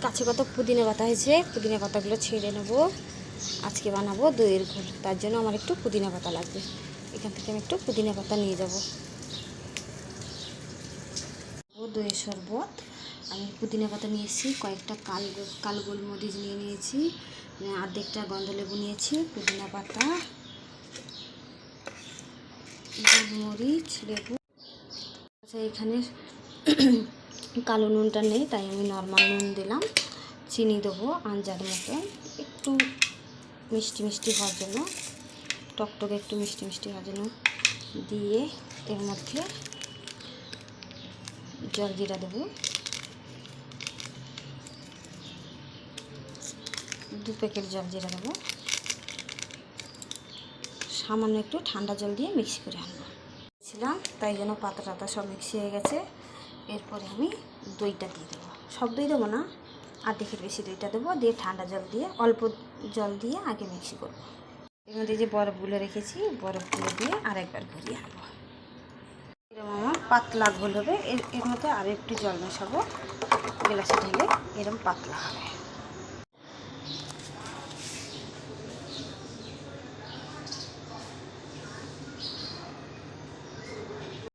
গাছে কত পুদিনা পাতা হয়েছে, পুদিনা পাতাগুলো ছেড়ে নেব। আজকে বানাবো দইয়ের ঘোল, তার জন্য আমার একটু পুদিনা পাতা লাগবে। এখান থেকে আমি একটু পুদিনা পাতা নিয়ে যাব। দইয়ের শরবত, আমি পুদিনা পাতা নিয়েছি, কয়েকটা কালো গোলমরিচ নিয়ে নিয়েছি, অর্ধেকটা গন্ধলেবু নিয়েছি, পুদিনা পাতা, গোলমরিচ, লেবু। আচ্ছা, এখানে কালো নুনটা নেই, তাই আমি নর্মাল নুন দিলাম। চিনি দেবো আঞ্জার মতো, একটু মিষ্টি মিষ্টি হওয়ার জন্য, টকটকে একটু মিষ্টি মিষ্টি হওয়ার জন্য দিয়ে এর মধ্যে জলজিরা দেবো, 2 প্যাকেট জলজিরা দেবো। সামান্য একটু ঠান্ডা জল দিয়ে মিক্স করে আনবো ছিলাম, তাই জন্য পাতা টাতা সব মিক্স হয়ে গেছে। এরপরে আমি দইটা দিয়ে দেবো, সব দই দেবো না, আর্ধেকের বেশি দইটা দেবো, দিয়ে ঠান্ডা জল দিয়ে অল্প জল দিয়ে আগে মিক্স করবো। এর মধ্যে যে বরফগুলো রেখেছি, বরফগুলো দিয়ে আরেকবার ঘুরিয়ে আনবো। এরকম আমার পাতলা ঘোল হবে। এর মধ্যে আর একটু জল মেশাবো, গ্লাসে ঢেলে এরকম পাতলা হবে।